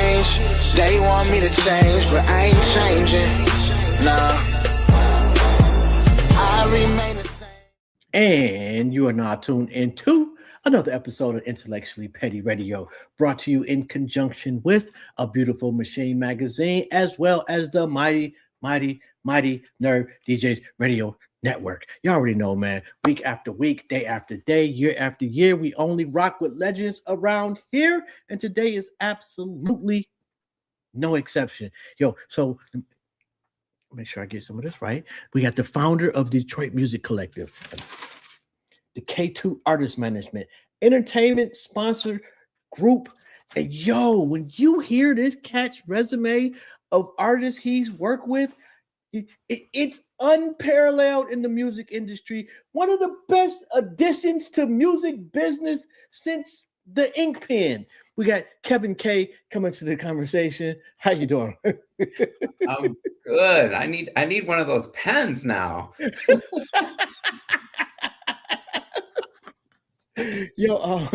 change. They want me to change, but I ain't changing. Nah, I remain the same. And you are now tuned into another episode of Intellectually Petty Radio, brought to you in conjunction with A Beautiful Machine magazine, as well as the mighty Nerd DJs Radio Network. You already know, man. Week after week, day after day, year after year, we only rock with legends around here. And today is absolutely no exception. Yo, so make sure I get some of this right. We got the founder of Detroit Music Collective, the K2 Artist Management, entertainment sponsor group. And yo, when you hear this cat's resume of artists he's worked with, it's unparalleled in the music industry. One of the best additions to music business since the ink pen. We got Kevin K coming to the conversation. How you doing? I'm good. I need one of those pens now. Yo,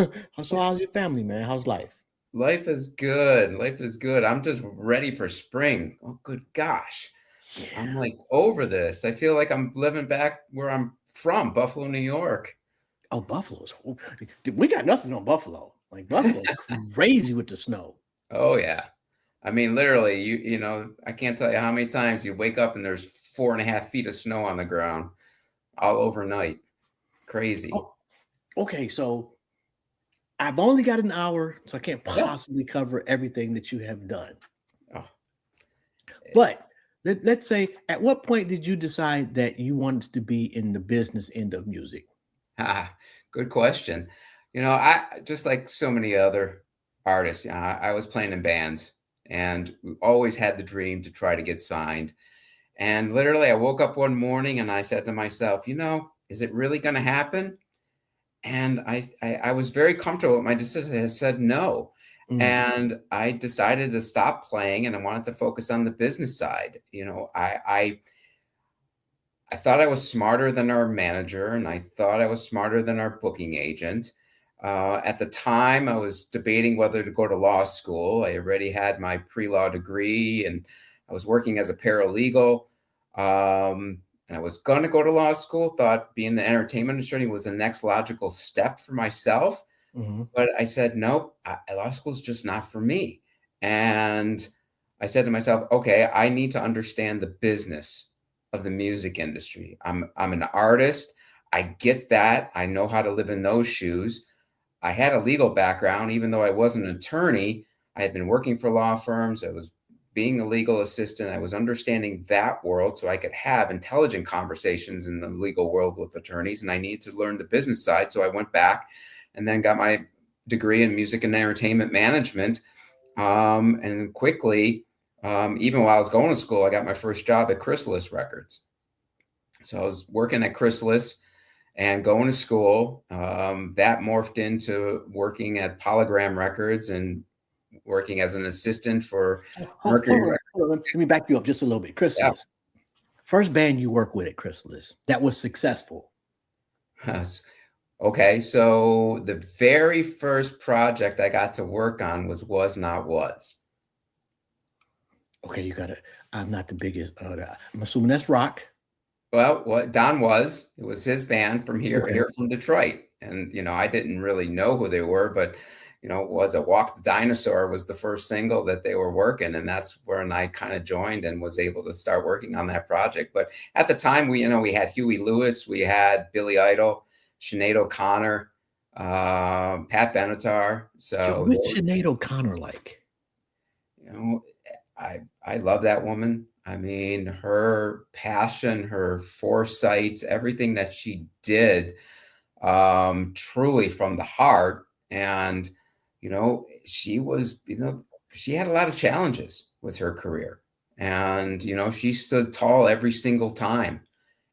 so how's your family, man? How's life? Life is good. Life is good. I'm just ready for spring. Oh, good gosh. Yeah. I'm like over this. I feel like I'm living back where I'm from, Buffalo, New York. Oh, Buffalo's. We got nothing on Buffalo. Like Buffalo's crazy with the snow. Oh yeah. I mean, literally, you know, I can't tell you how many times you wake up and there's 4.5 feet of snow on the ground all overnight. Crazy. Oh, okay, so I've only got an hour, so I can't possibly cover everything that you have done. Oh. But let's say, at what point did you decide that you wanted to be in the business end of music? Good question. You know, I just like so many other artists, you know, I was playing in bands and we always had the dream to try to get signed. And literally, I woke up one morning and I said to myself, you know, is it really going to happen? And I was very comfortable with my decision. I said no. Mhm. And I decided to stop playing and I wanted to focus on the business side. You know, I thought I was smarter than our manager and I thought I was smarter than our booking agent. At the time, I was debating whether to go to law school. I already had my pre-law degree and I was working as a paralegal. And I was going to go to law school, thought being an entertainment attorney was the next logical step for myself. Mhm. But I said, nope, law school is just not for me. And I said to myself, okay, I need to understand the business of the music industry. I'm an artist. I get that. I know how to live in those shoes. I had a legal background, even though I wasn't an attorney. I had been working for law firms. I was being a legal assistant. I was understanding that world so I could have intelligent conversations in the legal world with attorneys. And I needed to learn the business side. So I went back and then got my degree in music and entertainment management. And quickly, even while I was going to school, I got my first job at Chrysalis Records. So I was working at Chrysalis and going to school. That morphed into working at Polygram Records and working as an assistant for Mercury Records. Hold on. Let me back you up just a little bit. Chrysalis. First band you worked with at Chrysalis that was successful. Yes. Okay, so the very first project I got to work on was Not Was. Okay, you got it. I'm not the biggest. I'm assuming that's rock. Well, what Don was, it was his band from here Okay. from Detroit. And, you know, I didn't really know who they were, but, you know, was it Walk the Dinosaur was the first single that they were working. And that's when I kind of joined and was able to start working on that project. But at the time, we had Huey Lewis, we had Billy Idol, Sinead O'Connor, Pat Benatar. So what's Sinead O'Connor like? You know, I love that woman. I mean, her passion, her foresight, everything that she did, truly from the heart. And, you know, she had a lot of challenges with her career. And, you know, she stood tall every single time.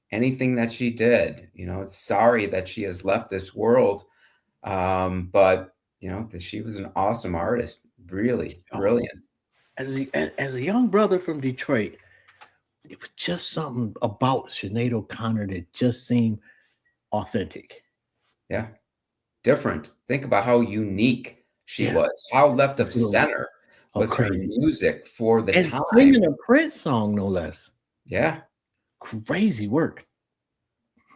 Anything that she did, you know, it's sorry that she has left this world. But, you know, she was an awesome artist, really brilliant. As a young brother from Detroit, it was just something about Sinead O'Connor that just seemed authentic. Yeah. Different. Think about how unique she was, how left of center. Oh, was her crazy. music for the And time. singing a Prince song, no less. Yeah. Crazy work.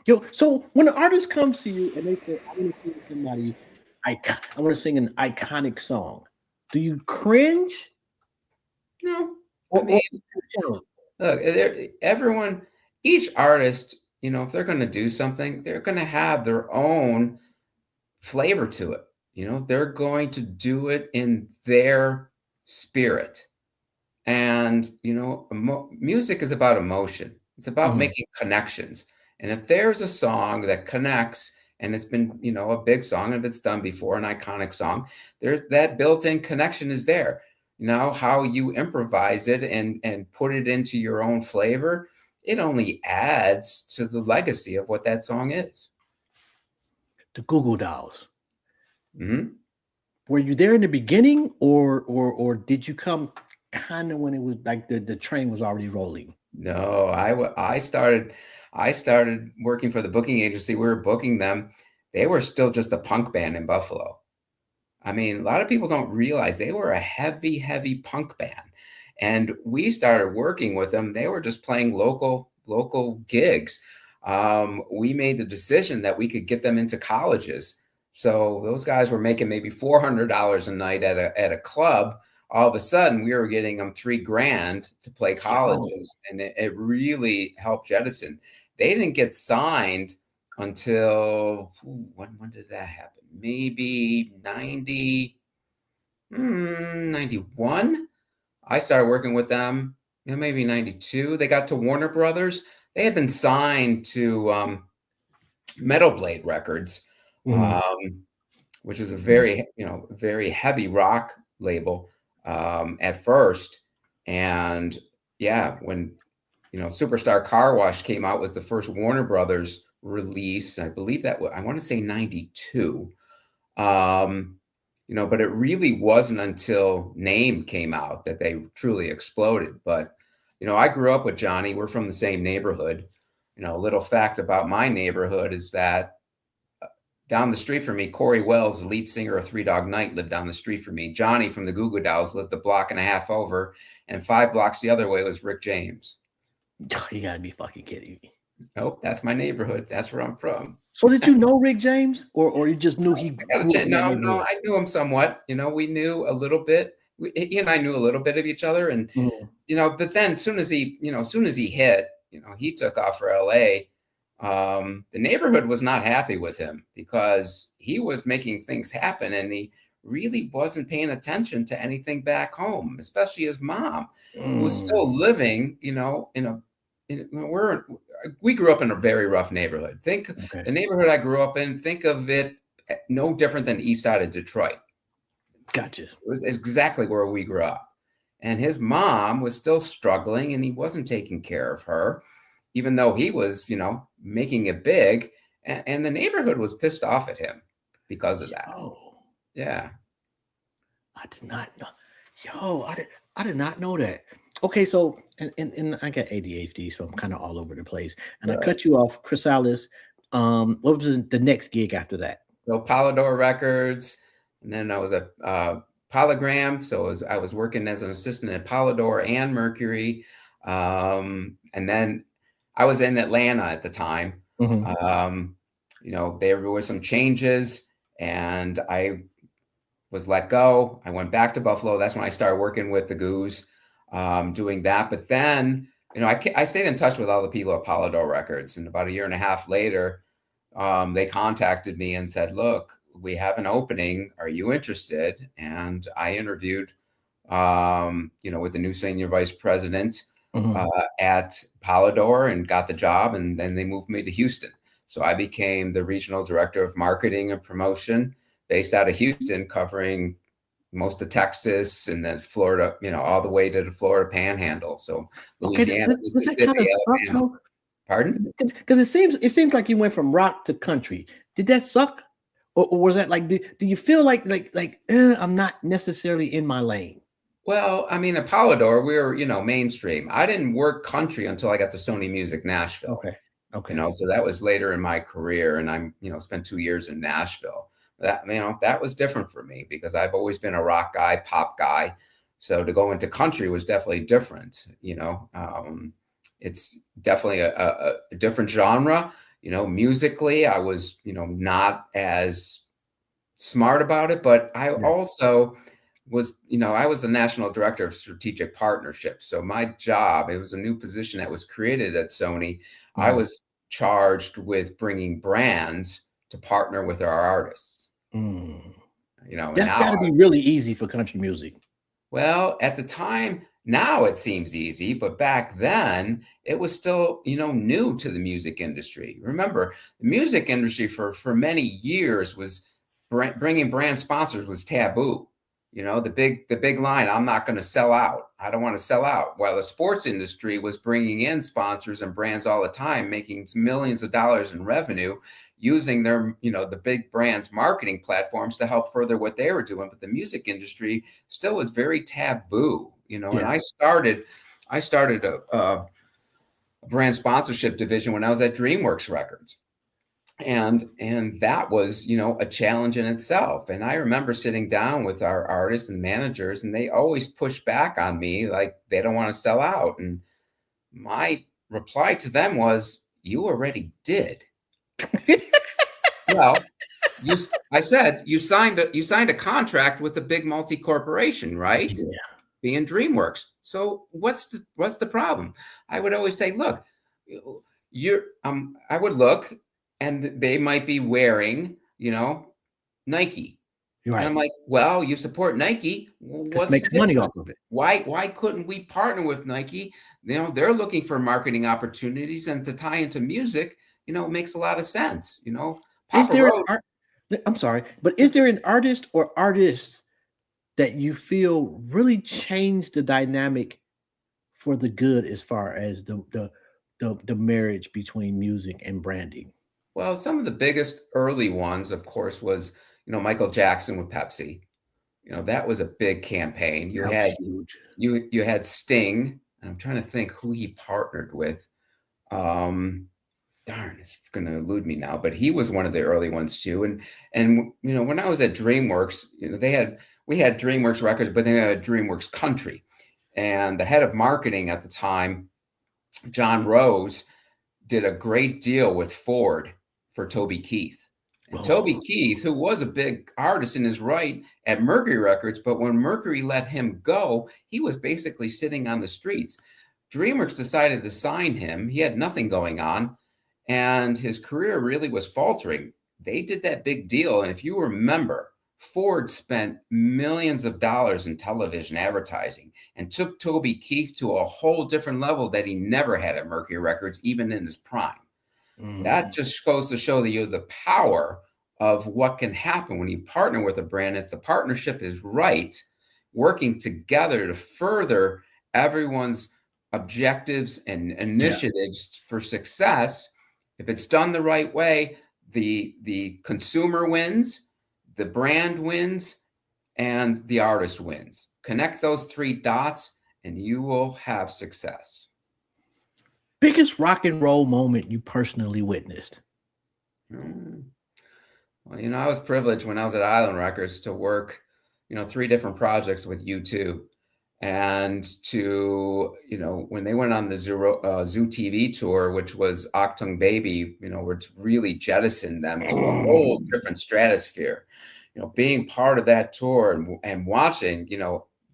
Yo, so when an artist comes to you and they say, I want to sing somebody, I want to sing an iconic song, do you cringe No, I or mean, challenge? look, everyone, each artist, if they're going to do something, they're going to have their own flavor to it. They're going to do it in their spirit. And, music is about emotion. It's about Mhm. making connections. And if there's a song that connects and it's been, a big song, if it's done before, an iconic song, that built-in connection is there. How you improvise it and put it into your own flavor, it only adds to the legacy of what that song is. The Google Dolls. Mhm. Were you there in the beginning, or did you come kind of when it was like the train was already rolling? No, I started working for the booking agency. We were booking them. They were still just a punk band in Buffalo. I mean, a lot of people don't realize they were a heavy, heavy punk band. And we started working with them. They were just playing local gigs. We made the decision that we could get them into colleges. So those guys were making maybe $400 a night at a club. All of a sudden, we were getting them $3,000 to play Yo, colleges, and it really helped jettison. They didn't get signed until when did that happen? Maybe 91. I started working with them, maybe 92. They got to Warner Brothers. They had been signed to Metal Blade Records, mhm. um, which is a very heavy rock label at first. And yeah, when Superstar Car Wash came out, was the first Warner Brothers release. I believe I want to say 92. But it really wasn't until Name came out that they truly exploded. But, I grew up with Johnny. We're from the same neighborhood. A little fact about my neighborhood is that down the street from me, Corey Wells, the lead singer of Three Dog Night, lived down the street from me. Johnny from the Goo Goo Dolls lived a block and a half over, and 5 blocks the other way was Rick James. You gotta be fucking kidding me. Nope, that's my neighborhood. That's where I'm from. So did you know Rick James, or you just knew he I got a grew up chance. in that No, neighborhood? I knew him somewhat. We knew a little bit. He and I knew a little bit of each other, and Mhm. but then as soon as he hit, he took off for LA. The neighborhood was not happy with him because he was making things happen, and he really wasn't paying attention to anything back home, especially his mom, who was still Mm, living, we grew up in a very rough neighborhood. Think okay, the neighborhood I grew up in, think of it no different than east side of Detroit. gotcha. It was exactly where we grew up. And his mom was still struggling and he wasn't taking care of her, even though he was, making it big. And the neighborhood was pissed off at him because of that. Oh, Yeah. I did not know. Yo, I did not know that. Okay, so and I got ADHD, so I'm kind of all over the place. And I Right. cut you off, Chrysalis. What was the next gig after that? So Polydor Records. And then I was at Polygram. So I was working as an assistant at Polydor and Mercury. And then I was in Atlanta at the time. Mhm. There were some changes and I was let go. I went back to Buffalo. That's when I started working with the Goos, doing that. But then, I stayed in touch with all the people at Polydor Records. And about a year and a half later, they contacted me and said, "Look, we have an opening. Are you interested?" And I interviewed, with the new senior vice president Mhm. at Polydor and got the job. And then they moved me to Houston. So I became the regional director of marketing and promotion based out of Houston, covering most of Texas and then Florida, all the way to the Florida Panhandle. So Okay, Louisiana, does that kind Mississippi, of suck Alabama. though? Pardon? Because it seems like you went from rock to country. Did that suck, or was that like? Do you feel like I'm not necessarily in my lane? Well, I mean, at Polydor, we were, mainstream. I didn't work country until I got to Sony Music Nashville. Okay, okay, So that was later in my career, and I'm, spent 2 years in Nashville. That was different for me because I've always been a rock guy, pop guy. So to go into country was definitely different. It's definitely a different genre. Musically, I was, not as smart about it, but I Yeah. also was, I was the national director of strategic partnerships. So my job, it was a new position that was created at Sony. I Mm. was charged with bringing brands to partner with our artists. Mm. And That's now, got to be really easy for country music. well, at the time, now it seems easy, but back then it was still, new to the music industry. Remember, the music industry for many years was bringing brand sponsors was taboo. The big line, I'm not going to sell out. I don't want to sell out. While the sports industry was bringing in sponsors and brands all the time, making millions of dollars in revenue using their, the big brands marketing platforms to help further what they were doing. But the music industry still was very taboo, and Yeah. I started a brand sponsorship division when I was at DreamWorks Records. And that was, a challenge in itself. And I remember sitting down with our artists and managers, and they always push back on me like they don't want to sell out. And my reply to them was, you already did. Well, I said you signed a contract with a big multi corporation, right? Yeah. Being DreamWorks. So what's the problem? I would always say, look, I would look, and they might be wearing, Nike. You're And right. I'm like, well, you support Nike. Just What's the makes money off difference? of it. Why couldn't we partner with Nike? They're looking for marketing opportunities, and to tie into music, it makes a lot of sense. Is Papa there an Roach. art? I'm sorry, but is there an artist or artists that you feel really changed the dynamic for the good as far as the marriage between music and branding? Well, some of the biggest early ones, of course, was Michael Jackson with Pepsi. That was a big campaign. You That was had huge. you had Sting, and I'm trying to think who he partnered with. Um, Darn, it's going to elude me now, but he was one of the early ones too. And when I was at DreamWorks, we had DreamWorks Records, but they had DreamWorks Country, and the head of marketing at the time, John Rose, did a great deal with Ford for Toby Keith. And Toby Oh, Keith, who was a big artist in his right at Mercury Records, but when Mercury let him go, he was basically sitting on the streets. DreamWorks decided to sign him. He had nothing going on, and his career really was faltering. They did that big deal. And if you remember, Ford spent millions of dollars in television advertising and took Toby Keith to a whole different level that he never had at Mercury Records, even in his prime. That mm, just goes to show you the power of what can happen when you partner with a brand. If the partnership is right, working together to further everyone's objectives and yeah. initiatives for success, if it's done the right way, the consumer wins, the brand wins, and the artist wins. Connect those three dots, and you will have success. Biggest rock and roll moment you personally witnessed? Mm. Well, I was privileged when I was at Island Records to work, three different projects with U2, and to, when they went on the Zoo TV tour, which was Achtung Baby, which really jettisoned them to a whole Mm, different stratosphere. Being part of that tour and watching,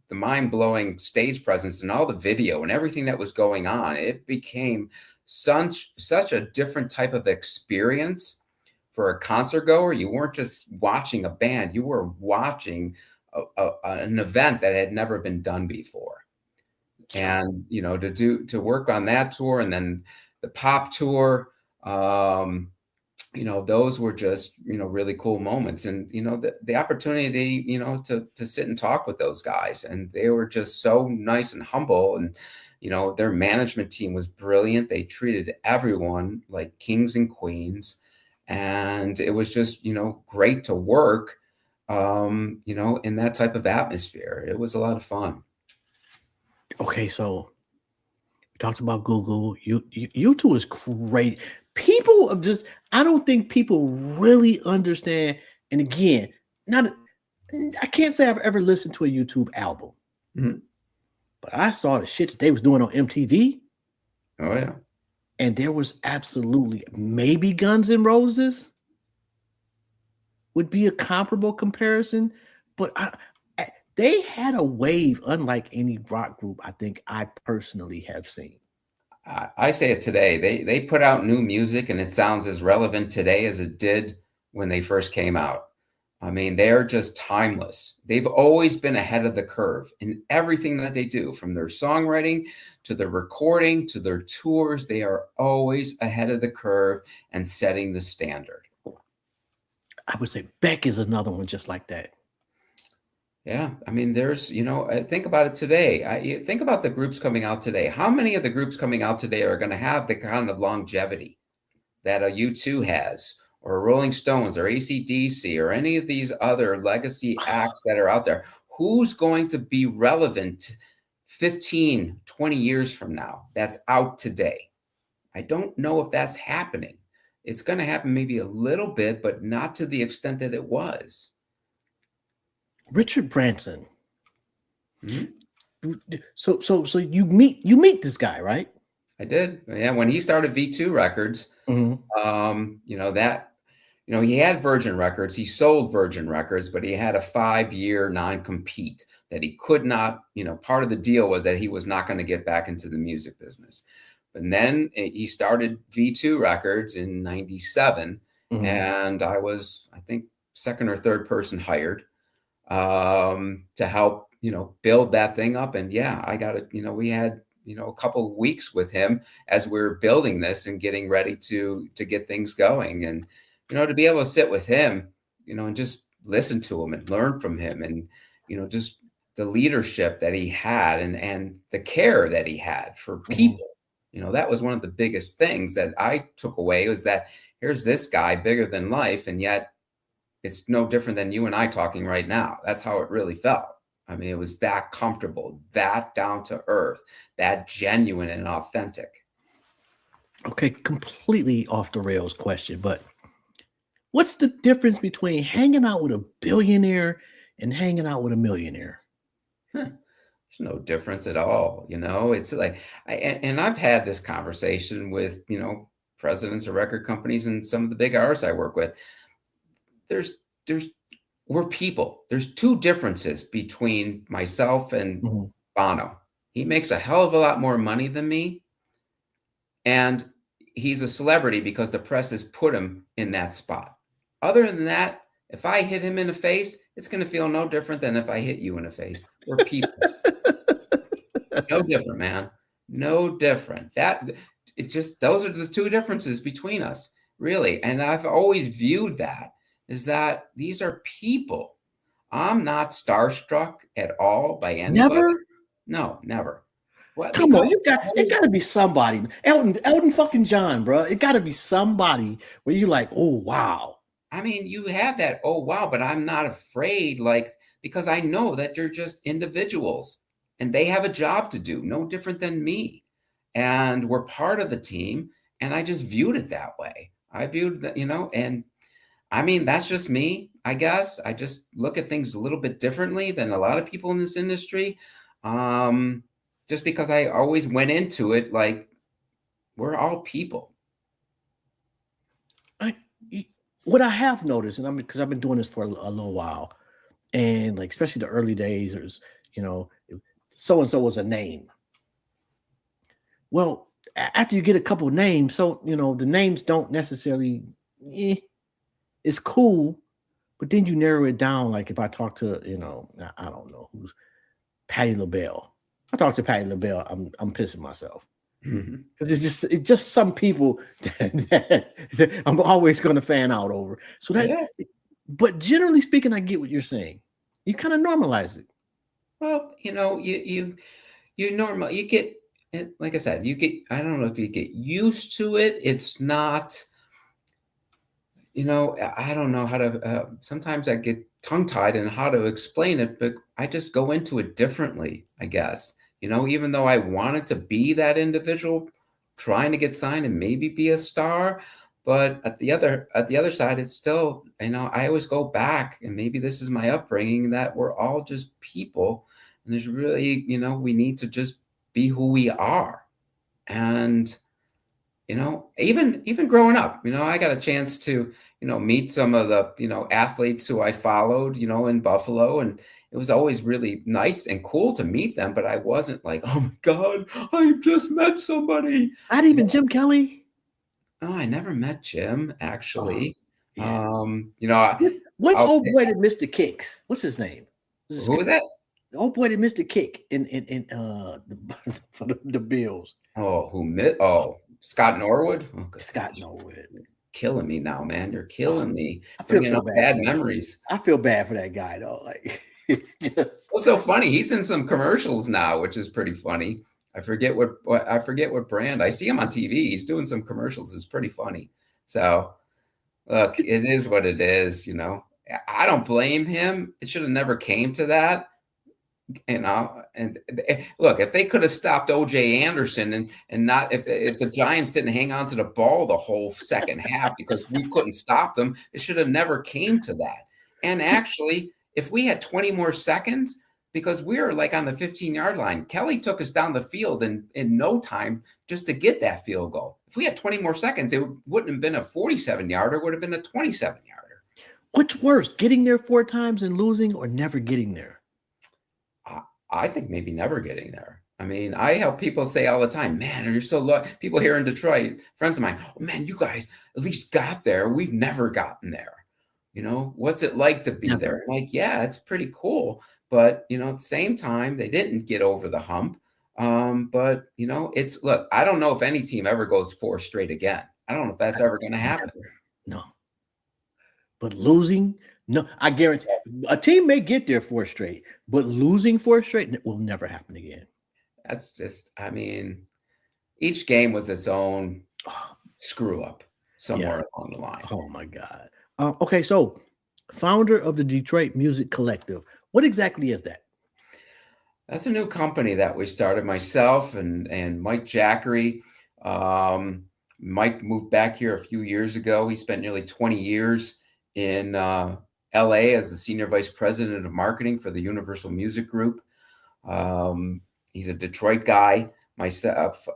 the mind-blowing stage presence and all the video and everything that was going on, it became such a different type of experience for a concert goer. You weren't just watching a band, you were watching an event that had never been done before. And to work on that tour, and then the pop tour, those were just really cool moments. And the opportunity to sit and talk with those guys, and they were just so nice and humble. And their management team was brilliant. They treated everyone like kings and queens, and it was just great to work in that type of atmosphere. It was a lot of fun. okay, so we talked about Google. YouTube is great. People of just, I don't think people really understand. And again, not I can't say I've ever listened to a YouTube album. Mhm. But I saw the shit that they was doing on MTV, Oh yeah. and there was absolutely maybe Guns N' Roses would be a comparable comparison, but they had a wave unlike any rock group I think I personally have seen. I say it today. They put out new music and it sounds as relevant today as it did when they first came out. I mean, they're just timeless. They've always been ahead of the curve in everything that they do, from their songwriting to their recording to their tours. They are always ahead of the curve and setting the standard. I would say Beck is another one just like that. Yeah, I mean, think about it today. Think about the groups coming out today. How many of the groups coming out today are going to have the kind of longevity that a U2 has, or Rolling Stones, or AC/DC, or any of these other legacy acts that are out there? Who's going to be relevant 15, 20 years from now that's out today? I don't know if that's happening. It's going to happen maybe a little bit, but not to the extent that it was. Richard Branson. Mhm. So you meet this guy, right? I did. Yeah, when he started V2 Records, Mhm. he had Virgin Records. He sold Virgin Records, but he had a 5-year non-compete that he could not, part of the deal was that he was not going to get back into the music business. And then he started V2 Records in 97, Mhm. and I was, I think, second or third person hired to help, build that thing up. And yeah, I got it. We had, a couple of weeks with him as we are building this and getting ready to get things going. And, to be able to sit with him, and just listen to him and learn from him, and, just the leadership that he had, and the care that he had for Mhm. people. That was one of the biggest things that I took away, was that here's this guy bigger than life, and yet it's no different than you and I talking right now. That's how it really felt. I mean, it was that comfortable, that down to earth, that genuine and authentic. Okay, completely off the rails question, but what's the difference between hanging out with a billionaire and hanging out with a millionaire? Huh. There's no difference at all. It's like, and I've had this conversation with, presidents of record companies and some of the big artists I work with. There's we're people. There's two differences between myself and Mhm. Bono. He makes a hell of a lot more money than me, and he's a celebrity because the press has put him in that spot. Other than that, if I hit him in the face, it's going to feel no different than if I hit you in the face. We're people. No different, man. No different. Those are the two differences between us, really. And I've always viewed that is that these are people. I'm not starstruck at all by anybody. Never? No, never. What? Come Because on, it gotta be somebody. Elton fucking John, bro. It gotta be somebody where you're like, oh wow. I mean, you have that, oh wow, but I'm not afraid, because I know that they're just individuals and they have a job to do, no different than me. And we're part of the team. And I just viewed it that way. I viewed that, and I mean, that's just me, I guess. I just look at things a little bit differently than a lot of people in this industry. Um, just because I always went into it like we're all people. I, what I have noticed, and because I've been doing this for a little while, and like especially the early days, there's so and so was a name. Well, after you get a couple names, so the names don't necessarily. It's cool, but then you narrow it down. Like if I talk to I don't know who's Patti LaBelle. I talk to Patti LaBelle, I'm pissing myself. Mhm. Because it's just some people that I'm always going to fan out over. So Yeah. but generally speaking, I get what you're saying. You kind of normalize it. Well, you get, like I said, I don't know if you get used to it. It's not, I don't know how to, sometimes I get tongue tied in how to explain it, but I just go into it differently, I guess. Even though I wanted to be that individual trying to get signed and maybe be a star, but at the other side, it's still, I always go back, and maybe this is my upbringing, that we're all just people, And there's really, we need to just be who we are. And, even growing up, I got a chance to, meet some of the, athletes who I followed, in Buffalo. And it was always really nice and cool to meet them. But I wasn't like, oh my God, I just met somebody. Not even Jim Kelly. Oh, I never met Jim, actually. Yeah. What's old boy that missed the kicks? What's his name? Who was that? The old boy that missed the kick in for the Bills. Scott Norwood. Scott Norwood. Killing me now, man. You're killing me. I feel Bringing so up bad bad memories. I feel bad for that guy though. Like, it's What's so funny? He's in some commercials now, which is pretty funny. I forget what brand. I see him on TV. He's doing some commercials. It's pretty funny. So, look, it is what it is. I don't blame him. It should have never came to that. And look, if they could have stopped OJ Anderson and not if the Giants didn't hang on to the ball the whole second half because we couldn't stop them, it should have never came to that. And actually, if we had 20 more seconds, because we were like on the 15-yard line, Kelly took us down the field in no time just to get that field goal. If we had 20 more seconds, it wouldn't have been a 47-yarder, it would have been a 27-yarder. What's worse, getting there 4 times and losing or never getting there? I think maybe never getting there. I mean, I help people say all the time, man, you're so low. People here in Detroit, friends of mine, oh man, you guys at least got there. We've never gotten there. What's it like to be there? I'm like, yeah, it's pretty cool. But, at the same time, they didn't get over the hump. But, look, I don't know if any team ever goes 4 straight again. I don't know if that's ever going to happen. No. But losing, no, I guarantee a team may get there 4 straight, but losing 4 straight will never happen again. That's just, each game was its own screw up somewhere along the line. Oh my God. Okay, so founder of the Detroit Music Collective. What exactly is that? That's a new company that we started, myself and Mike Jackery. Mike moved back here a few years ago. He spent nearly 20 years in LA as the senior vice president of marketing for the Universal Music Group. He's a Detroit guy. Myself,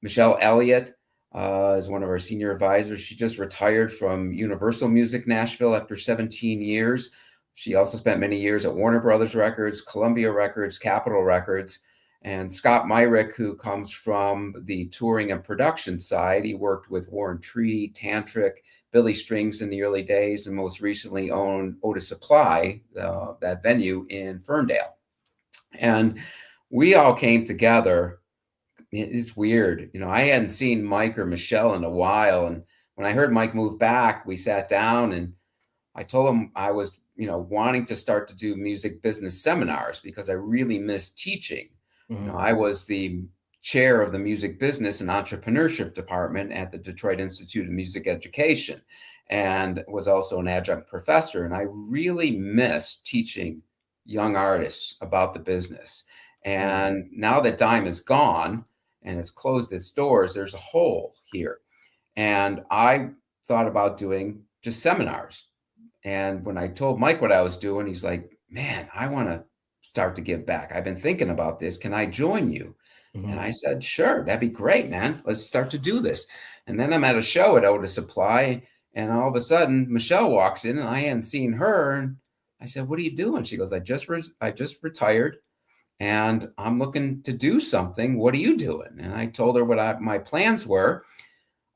Michelle Elliott is one of our senior advisors. She just retired from Universal Music Nashville after 17 years. She also spent many years at Warner Brothers Records, Columbia Records, Capitol Records. And Scott Myrick, who comes from the touring and production side, he worked with Warren Treaty, Tantric, Billy Strings in the early days, and most recently owned Otis Supply, that venue in Ferndale. And we all came together. It's weird. I hadn't seen Mike or Michelle in a while. And when I heard Mike move back, we sat down and I told him I was, wanting to start to do music business seminars because I really miss teaching. Mm-hmm. I was the chair of the music business and entrepreneurship department at the Detroit Institute of Music Education and was also an adjunct professor. And I really miss teaching young artists about the business. And now that Dime is gone and it's closed its doors, there's a hole here. And I thought about doing just seminars. And when I told Mike what I was doing, he's like, man, I want to start to give back. I've been thinking about this. Can I join you? Mm-hmm. And I said, sure, that'd be great, man. Let's start to do this. And then I'm at a show at Otis Supply, and all of a sudden Michelle walks in and I hadn't seen her. And I said, what are you doing? She goes, I just retired and I'm looking to do something. What are you doing? And I told her what my plans were.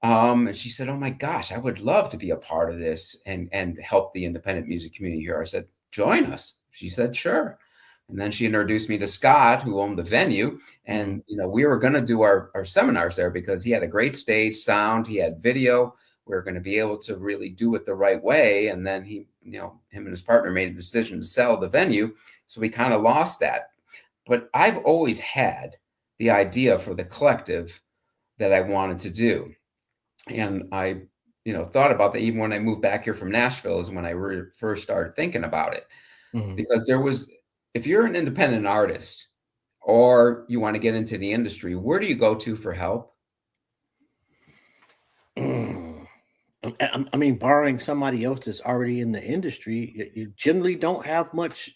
And she said, oh my gosh, I would love to be a part of this and help the independent music community here. I said, join us. She said, sure. And then she introduced me to Scott, who owned the venue. And, we were going to do our seminars there because he had a great stage sound. He had video. We were going to be able to really do it the right way. And then him and his partner made a decision to sell the venue. So we kind of lost that. But I've always had the idea for the collective that I wanted to do. And I, thought about that even when I moved back here from Nashville is when I first started thinking about it. Mm-hmm. Because if you're an independent artist or you want to get into the industry, where do you go to for help? I mean, barring somebody else that's already in the industry, you generally don't have much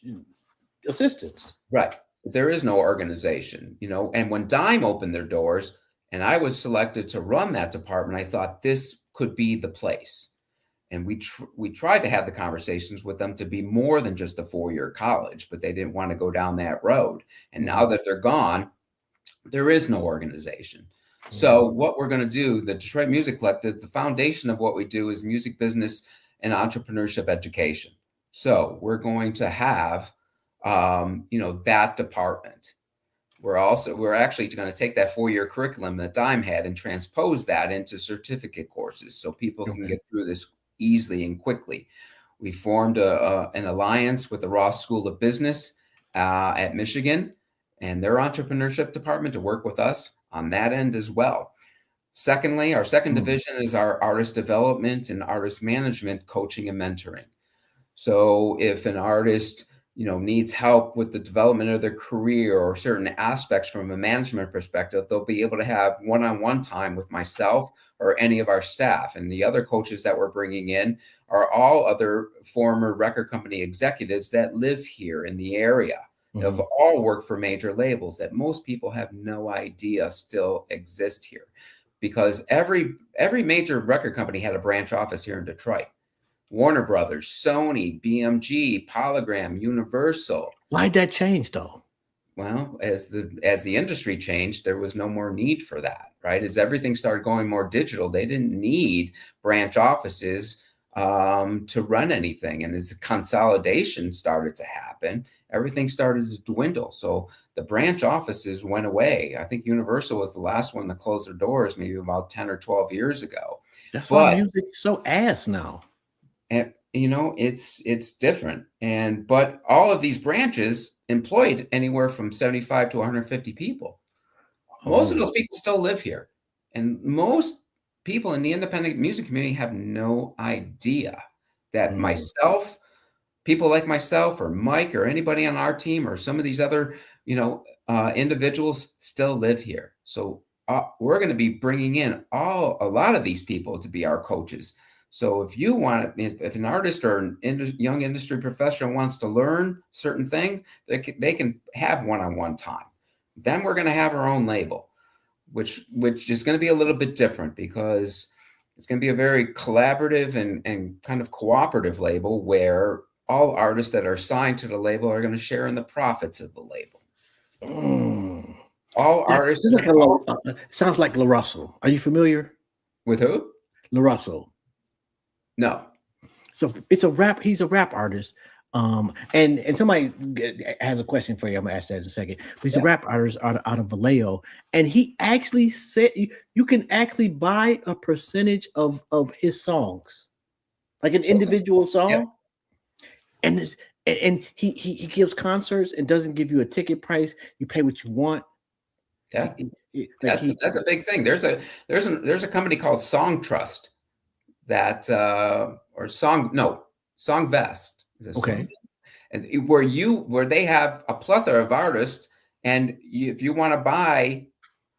assistance. Right. There is no organization, and when Dime opened their doors and I was selected to run that department, I thought this could be the place. And we tried to have the conversations with them to be more than just a 4-year college, but they didn't want to go down that road. And now that they're gone, there is no organization. So what we're going to do, the Detroit Music Collective, the foundation of what we do is music business and entrepreneurship education. So we're going to have, that department. We're actually going to take that 4-year curriculum that Dime had and transpose that into certificate courses so people can get through this easily and quickly. We formed an alliance with the Ross School of Business at Michigan and their entrepreneurship department to work with us on that end as well. Secondly, our second division is our artist development and artist management coaching and mentoring. So if an artist needs help with the development of their career or certain aspects from a management perspective, they'll be able to have one-on-one time with myself or any of our staff. And the other coaches that we're bringing in are all other former record company executives that live here in the area. They've all worked for major labels that most people have no idea still exist here, because every major record company had a branch office here in Detroit. Warner Brothers, Sony, BMG, Polygram, Universal. Why'd that change though? Well, as the industry changed, there was no more need for that, right? As everything started going more digital, they didn't need branch offices to run anything. And as consolidation started to happen, everything started to dwindle. So the branch offices went away. I think Universal was the last one to close their doors, maybe about 10 or 12 years ago. That's why music is so ass now. And it's different. But all of these branches employed anywhere from 75 to 150 people. Most of those people still live here. And most people in the independent music community have no idea that myself, people like myself or Mike or anybody on our team or some of these other, individuals still live here. So we're going to be bringing in a lot of these people to be our coaches. So if an artist or young industry professional wants to learn certain things, they can have one-on-one time. Then we're going to have our own label, which is going to be a little bit different because it's going to be a very collaborative and kind of cooperative label where all artists that are signed to the label are going to share in the profits of the label. All artists. Sounds like La Russell. Are you familiar? With who? La Russell. No. So it's a rap. He's a rap artist. And somebody has a question for you. I'm gonna ask that in a second. But he's a rap artist out of Vallejo, and he actually said you can actually buy a percentage of his songs, like an individual song. Yeah. And he gives concerts and doesn't give you a ticket price. You pay what you want. Yeah, that's a big thing. There's a company called Song Trust that Songvest. Okay. And where they have a plethora of artists, and if you want to buy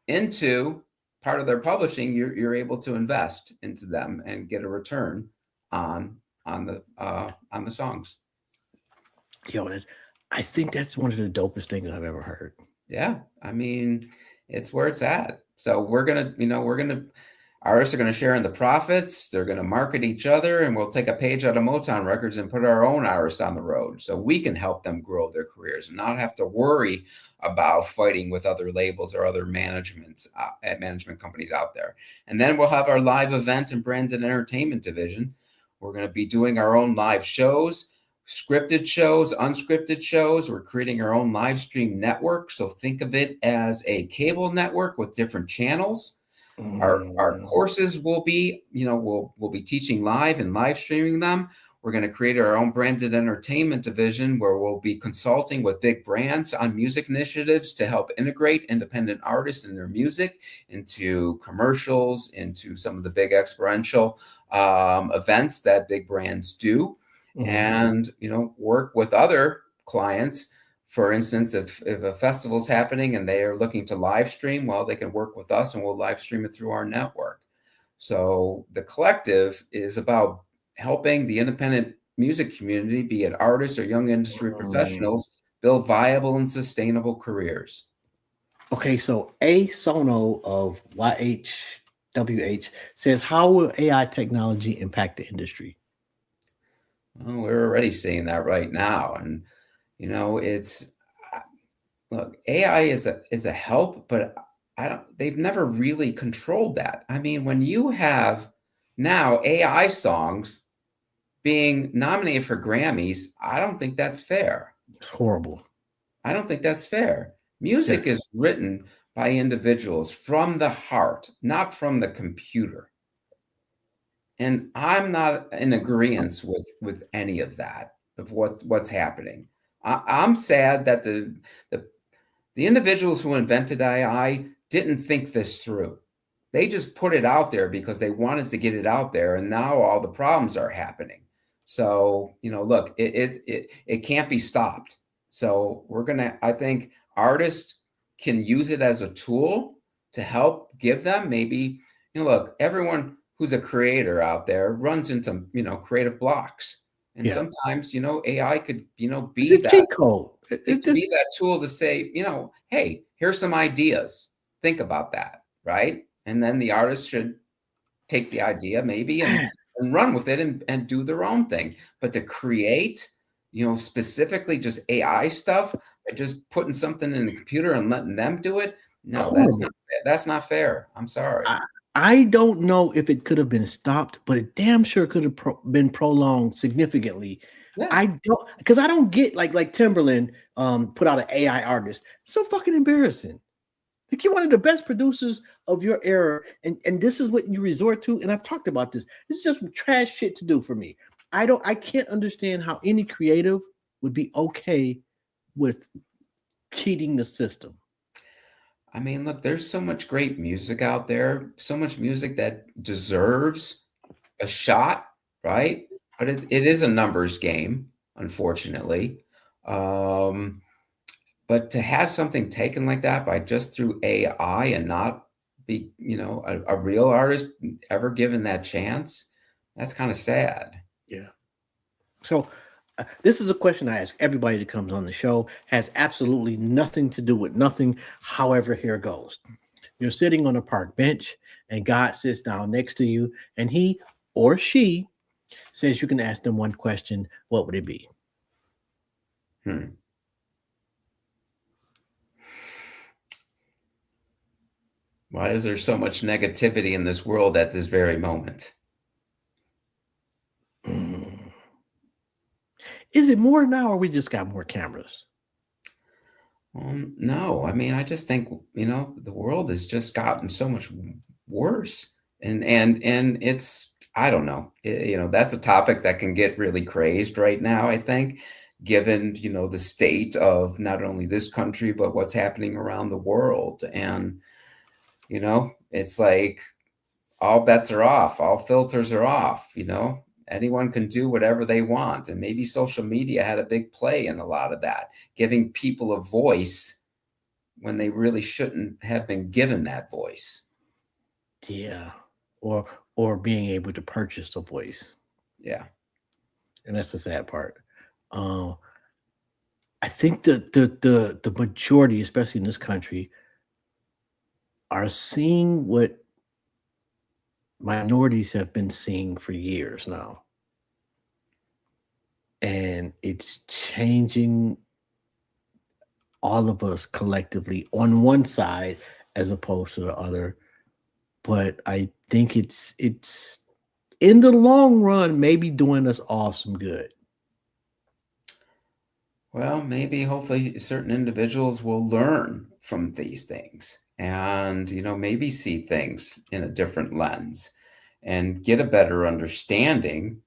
into part of their publishing, you're able to invest into them and get a return on the songs. Yo, I think that's one of the dopest things I've ever heard. Yeah, I mean, it's where it's at. So artists are going to share in the profits. They're going to market each other, and we'll take a page out of Motown Records and put our own artists on the road so we can help them grow their careers and not have to worry about fighting with other labels or other management companies out there. And then we'll have our live event and brand and entertainment division. We're going to be doing our own live shows, scripted shows, unscripted shows. We're creating our own live stream network. So think of it as a cable network with different channels. Our courses will be, we'll be teaching live and live streaming them. We're going to create our own branded entertainment division where we'll be consulting with big brands on music initiatives to help integrate independent artists and their music into commercials, into some of the big experiential events that big brands do, and work with other clients. For instance, if a festival's happening and they are looking to live stream, well, they can work with us and we'll live stream it through our network. So the collective is about helping the independent music community, be it artists or young industry professionals, build viable and sustainable careers. Okay, so A Sono of YHWH says, how will AI technology impact the industry? Well, we're already seeing that right now. And, it's look, AI is a help, but I don't they've never really controlled that. I mean, when you have now AI songs being nominated for Grammys, I don't think that's fair. It's horrible. I don't think that's fair. Yeah. Music is written by individuals from the heart, not from the computer. And I'm not in agreement with any of that, of what's happening. I'm sad that the the individuals who invented AI didn't think this through. They just put it out there because they wanted to get it out there, and now all the problems are happening. So, look, it can't be stopped. So I think artists can use it as a tool to help give them maybe, look, everyone who's a creator out there runs into, creative blocks. And Yeah. sometimes, AI could, It's be a that cheat code. it could be that tool to say, hey, here's some ideas. Think about that, right? And then the artist should take the idea maybe and run with it and do their own thing. But to create, specifically just AI stuff, by just putting something in the computer and letting them do it, no, Horrible. that's not fair. I'm sorry. I don't know if it could have been stopped, but it damn sure could have been prolonged significantly. Yeah. I don't, because I don't get like Timberland put out an AI artist. It's so fucking embarrassing. Like, you're one of the best producers of your era, and this is what you resort to. And I've talked about this. This is just trash shit to do for me. I can't understand how any creative would be okay with cheating the system. I mean, look, there's so much great music out there, so much music that deserves a shot, right? But it is a numbers game, unfortunately. Um, but to have something taken like that by just through AI and not be, a real artist ever given that chance, that's kind of sad. Yeah. So this is a question I ask everybody that comes on the show. Has absolutely nothing to do with nothing. However, here goes. You're sitting on a park bench, and God sits down next to you, and he or she says you can ask them one question. What would it be? Why is there so much negativity in this world at this very moment? Is it more now, or we just got more cameras? No, I mean, I just think, the world has just gotten so much worse. And it's, I don't know, that's a topic that can get really crazed right now, I think, given, the state of not only this country, but what's happening around the world. And, it's like all bets are off, all filters are off, anyone can do whatever they want. And maybe social media had a big play in a lot of that, giving people a voice when they really shouldn't have been given that voice. Yeah. Or being able to purchase a voice. Yeah. And that's the sad part. I think the majority, especially in this country, are seeing what minorities have been seeing for years now. And it's changing all of us collectively on one side as opposed to the other. But I think it's in the long run maybe doing us all some good. Well, maybe hopefully certain individuals will learn from these things and, maybe see things in a different lens and get a better understanding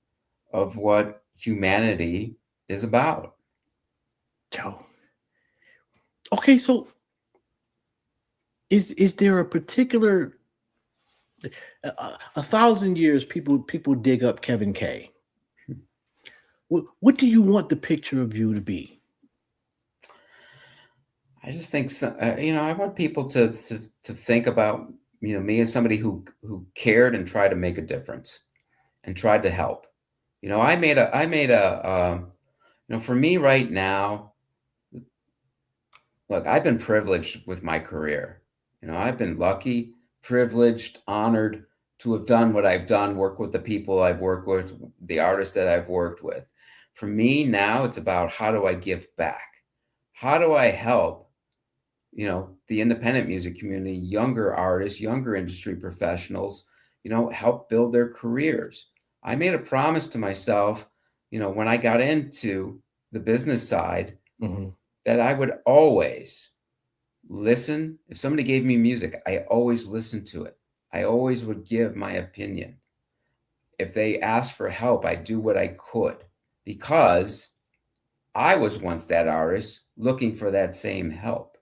of what humanity is about. Joe. Okay, so is there a particular 1,000 years people dig up Kevin K? What do you want the picture of you to be? I just think, I want people to think about, me as somebody who cared and tried to make a difference and tried to help. I made a, for me right now, look, I've been privileged with my career. I've been lucky, privileged, honored to have done what I've done, work with the people I've worked with, the artists that I've worked with. For me now, it's about how do I give back? How do I help, the independent music community, younger artists, younger industry professionals, help build their careers. I made a promise to myself, when I got into the business side, Mhm. that I would always listen. If somebody gave me music, I always listened to it. I always would give my opinion. If they asked for help, I'd do what I could because I was once that artist looking for that same help.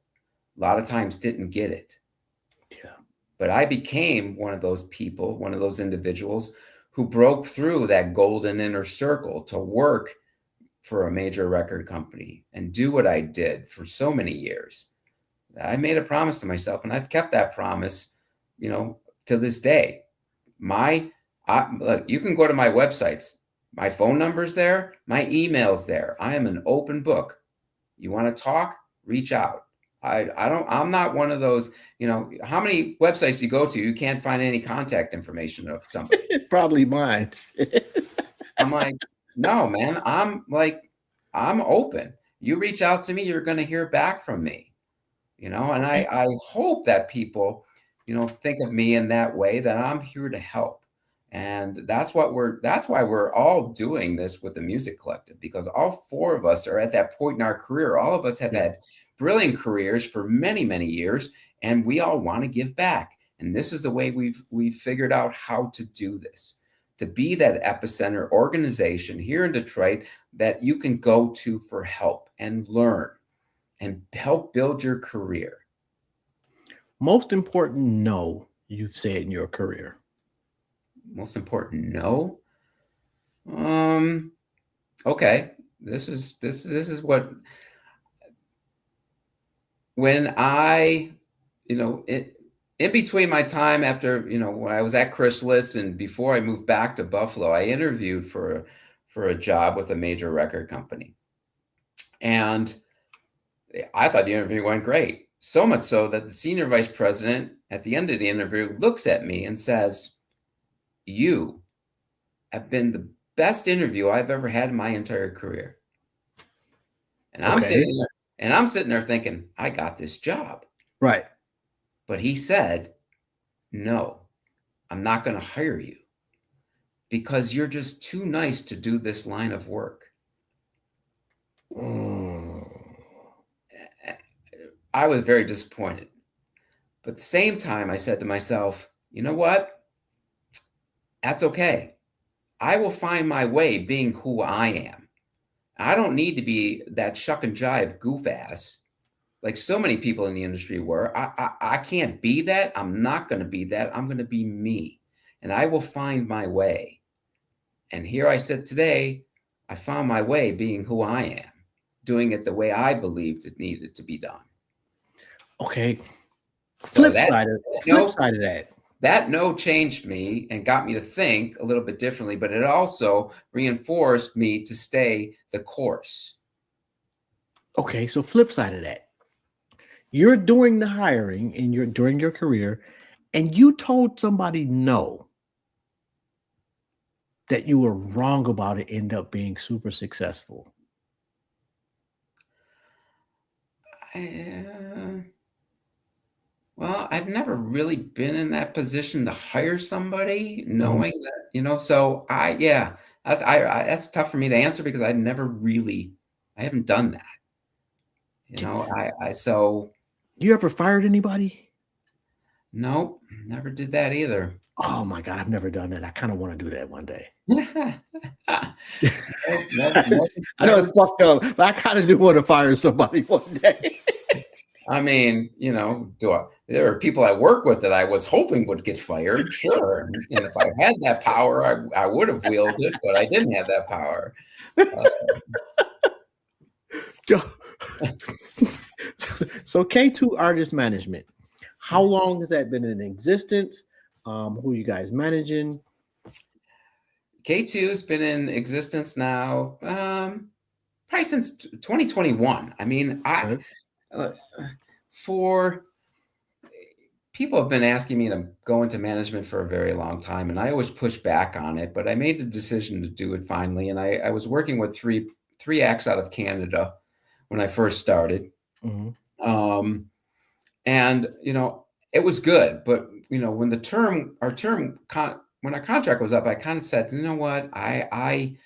A lot of times didn't get it. Yeah. But I became one of those people, one of those individuals who broke through that golden inner circle to work for a major record company and do what I did for so many years. I made a promise to myself, and I've kept that promise, to this day. Look, you can go to my websites. My phone number's there. My email's there. I am an open book. You want to talk? Reach out. I'm not one of those, how many websites you go to, you can't find any contact information of somebody. Probably mine. I'm like, no, man, I'm open. You reach out to me, you're going to hear back from me, and I hope that people, think of me in that way, that I'm here to help. And that's why we're all doing this with the Music Collective, because all four of us are at that point in our career. All of us have had brilliant careers for many, many years, and we all want to give back. And this is the way we've figured out how to do this, to be that epicenter organization here in Detroit that you can go to for help and learn and help build your career. Most important no you've said in your career. Most important no. Okay. This is what, when I, in between my time after, when I was at Chrysalis and before I moved back to Buffalo, I interviewed for a job with a major record company. And I thought the interview went great. So much so that the senior vice president at the end of the interview looks at me and says, "You have been the best interview I've ever had in my entire career." And I'm sitting there thinking, I got this job. Right. But he said, "No, I'm not going to hire you because you're just too nice to do this line of work." I was very disappointed. But at the same time, I said to myself, you know what? That's okay. I will find my way being who I am. I don't need to be that shuck and jive goof ass like so many people in the industry were. I can't be that. I'm not going to be that. I'm going to be me. And I will find my way. And here I sit today. I found my way being who I am, doing it the way I believed it needed to be done. Okay. So Flip side of that. That no changed me and got me to think a little bit differently, but it also reinforced me to stay the course. Okay, so flip side of that. You're doing the hiring and during your career, and you told somebody no, that you were wrong about it, end up being super successful. Well, I've never really been in that position to hire somebody knowing that, so that's tough for me to answer because I haven't done that. So. You ever fired anybody? Nope, never did that either. Oh my God, I've never done that. I kind of want to do that one day. I know it's fucked up, but I kind of do want to fire somebody one day. I mean, there are people I work with that I was hoping would get fired, sure. And if I had that power, I would have wielded it, but I didn't have that power. So K2 Artist Management, how long has that been in existence? Who are you guys managing? K2 has been in existence now probably since 2021. I mean, For people have been asking me to go into management for a very long time, and I always push back on it, but I made the decision to do it finally. And I was working with three acts out of Canada when I first started. Mhm. And it was good, but when when our contract was up, I kind of said, you know what, I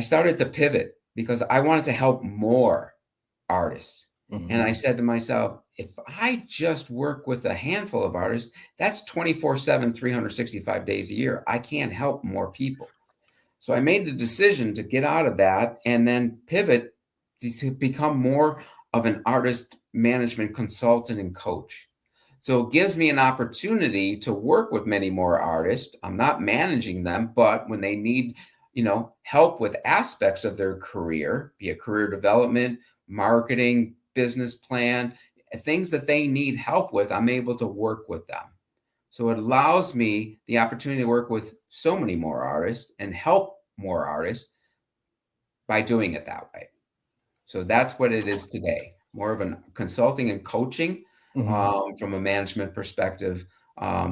started to pivot because I wanted to help more artists. And I Mhm. said to myself, if I just work with a handful of artists, that's 24/7, 365 days a year. I can't help more people. So I made the decision to get out of that and then pivot to become more of an artist management consultant and coach. So it gives me an opportunity to work with many more artists. I'm not managing them, but when they need, help with aspects of their career, be it career development, marketing, business plan, things that they need help with, I'm able to work with them. So it allows me the opportunity to work with so many more artists and help more artists by doing it that way. So that's what it is today, more of a consulting and coaching Mhm. from a management perspective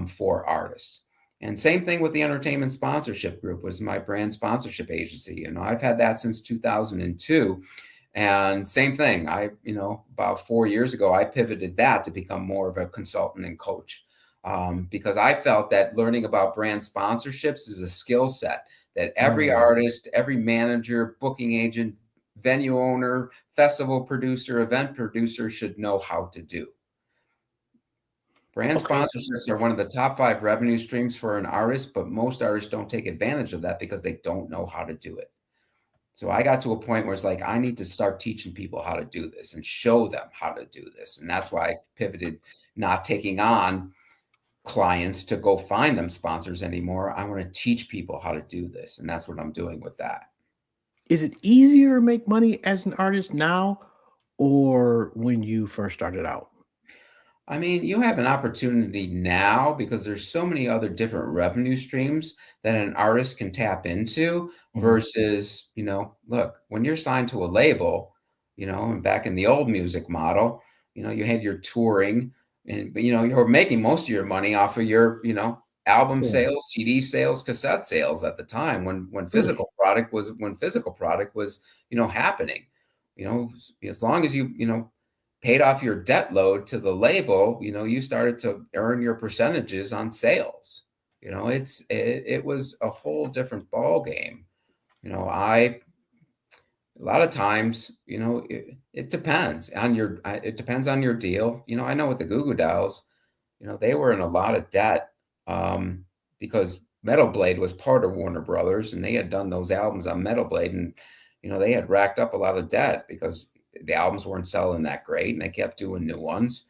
for artists. And same thing with the Entertainment Sponsorship Group was my brand sponsorship agency. I've had that since 2002. And same thing, about 4 years ago, I pivoted that to become more of a consultant and coach because I felt that learning about brand sponsorships is a skill set that every Mm. artist, every manager, booking agent, venue owner, festival producer, event producer should know how to do. Brand Okay. sponsorships are one of the top 5 revenue streams for an artist, but most artists don't take advantage of that because they don't know how to do it. So I got to a point where it's like, I need to start teaching people how to do this and show them how to do this. And that's why I pivoted, not taking on clients to go find them sponsors anymore. I want to teach people how to do this. And that's what I'm doing with that. Is it easier to make money as an artist now or when you first started out? I mean, you have an opportunity now because there's so many other different revenue streams that an artist can tap into Mhm. versus, look, when you're signed to a label, and back in the old music model, you had your touring and, but, you're making most of your money off of your, album Yeah. sales, CD sales, cassette sales at the time when Really? physical product was, happening. As long as you paid off your debt load to the label, you started to earn your percentages on sales. It was a whole different ball game. I a lot of times, it depends on your deal. I know with the Goo Goo Dolls, they were in a lot of debt because Metal Blade was part of Warner Brothers, and they had done those albums on Metal Blade, and they had racked up a lot of debt because the albums weren't selling that great, and they kept doing new ones.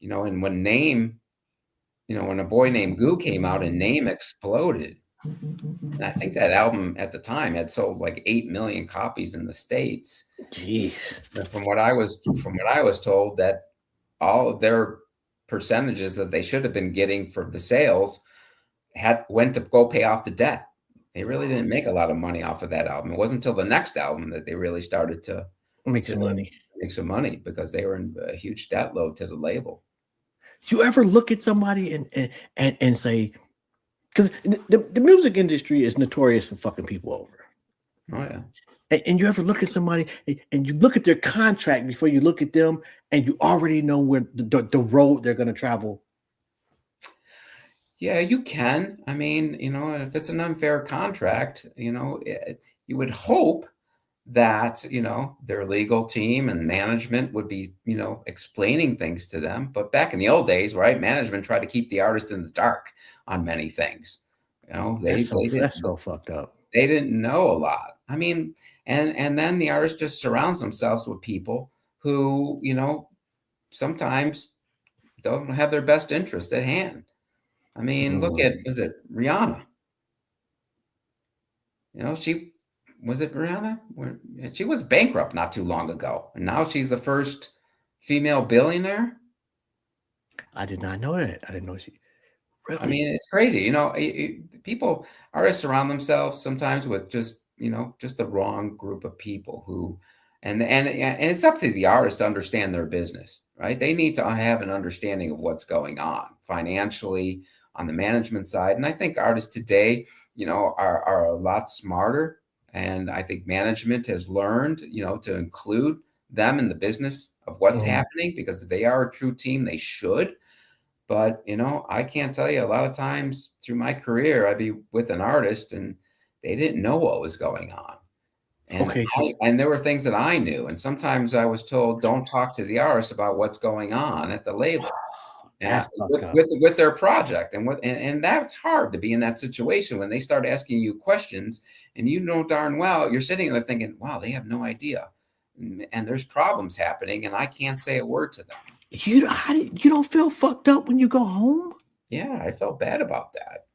And when A Boy Named Goo came out and Name exploded, and I think that album at the time had sold like 8 million copies in the States. Gee. And from what I was told, that all of their percentages that they should have been getting for the sales went to go pay off the debt. They really didn't make a lot of money off of that album. It wasn't until the next album that they really started to Make to some money. make some money because they were in a huge debt load to the label. You ever look at somebody and say, because the music industry is notorious for fucking people over. Oh yeah. And you ever look at somebody and you look at their contract before you look at them, and you already know where the road they're going to travel. Yeah, you can. I mean, if it's an unfair contract, you would hope that, their legal team and management would be, explaining things to them. But back in the old days, right, management tried to keep the artist in the dark on many things. That's so fucked up. They didn't know a lot. I mean, and then the artist just surrounds themselves with people who, sometimes don't have their best interest at hand. I mean, look at, Mm. was it Rihanna? She was it Rihanna? She was bankrupt not too long ago, and now she's the first female billionaire. I did not know that. I didn't know she I mean, really. it's crazy. Artists surround themselves sometimes with just the wrong group of people who, And it's up to the artist to understand their business, right? They need to have an understanding of what's going on financially on the management side. And I think artists today, are a lot smarter. And I think management has learned, to include them in the business of what's happening, because if they are a true team, they should. But, I can't tell you, a lot of times through my career, I'd be with an artist and they didn't know what was going on. And Okay, so and there were things that I knew. And sometimes I was told, don't talk to the artist about what's going on at the label. that's fucked up. With their project. And that's hard to be in that situation when they start asking you questions and you know darn well you're sitting there thinking, wow, they have no idea. And there's problems happening and I can't say a word to them. You don't feel fucked up when you go home? Yeah, I felt bad about that.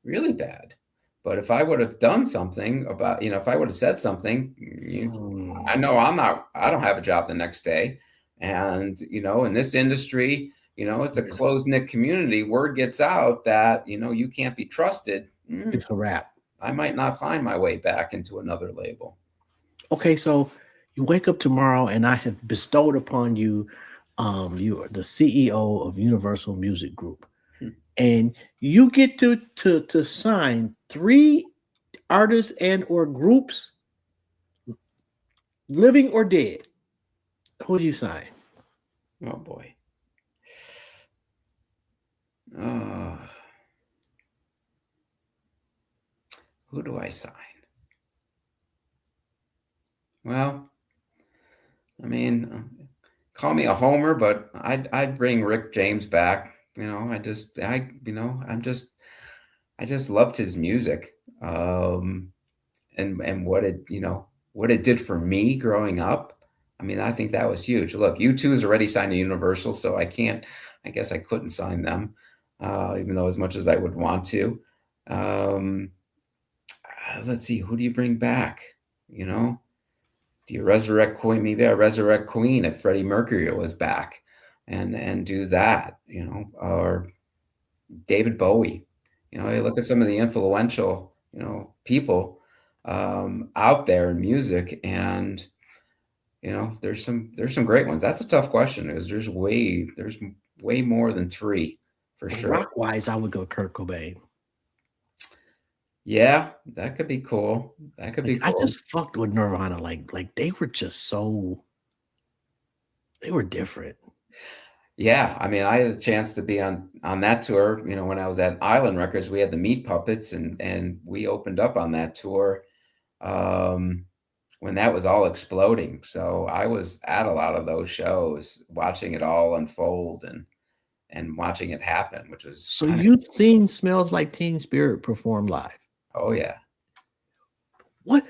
Really bad. But if I would have done something about, if I would have said something, I know I don't have a job the next day. And, in this industry, it's a close-knit community. Word gets out that, you can't be trusted. It's a wrap. I might not find my way back into another label. Okay, so you wake up tomorrow and I have bestowed upon you, you are the CEO of Universal Music Group. And you get to sign 3 artists and or groups, living or dead. Who do you sign? Oh boy. Who do I sign? Well, I mean, call me a homer, but I'd bring Rick James back. I just loved his music, and what it did for me growing up. I mean, I think that was huge. Look, U2 is already signed to Universal, so I guess I couldn't sign them, even though as much as I would want to. Let's see, who do you bring back? Do you resurrect Queen? Maybe I resurrect Queen if Freddie Mercury was back, and do that, or David Bowie. You look at some of the influential, people out there in music, and there's some great ones. That's a tough question. There's way more than 3 for sure. Rock wise, I would go Kurt Cobain. Yeah, that could be cool. That could be cool. I just fucked with Nirvana. Like they were just they were different. Yeah, I mean, I had a chance to be on that tour. When I was at Island Records, we had the Meat Puppets, and we opened up on that tour when that was all exploding. So I was at a lot of those shows, watching it all unfold and watching it happen, which was so you've seen Smells Like Teen Spirit perform live. Oh yeah. What?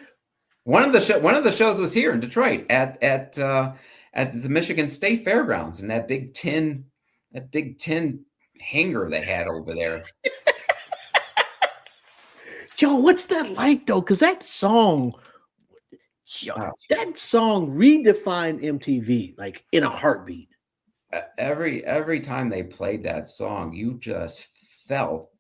One of the shows was here in Detroit at the Michigan State Fairgrounds, and that big tin hangar they had over there. Yo, what's that like though? Because that song redefined MTV like in a heartbeat. Every time they played that song, you just felt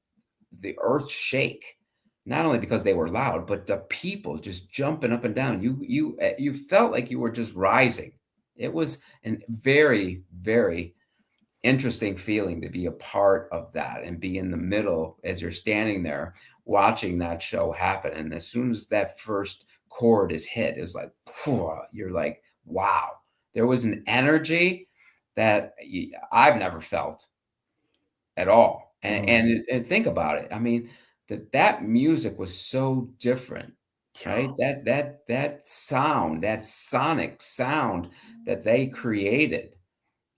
the earth shake. Not only because they were loud, but the people just jumping up and down. You felt like you were just rising. It was a very, very interesting feeling to be a part of that and be in the middle as you're standing there watching that show happen. And as soon as that first chord is hit, it was like, you're like, wow. There was an energy that I've never felt at all. And think about it. I mean, that music was so different, right? That sound, that sonic sound that they created,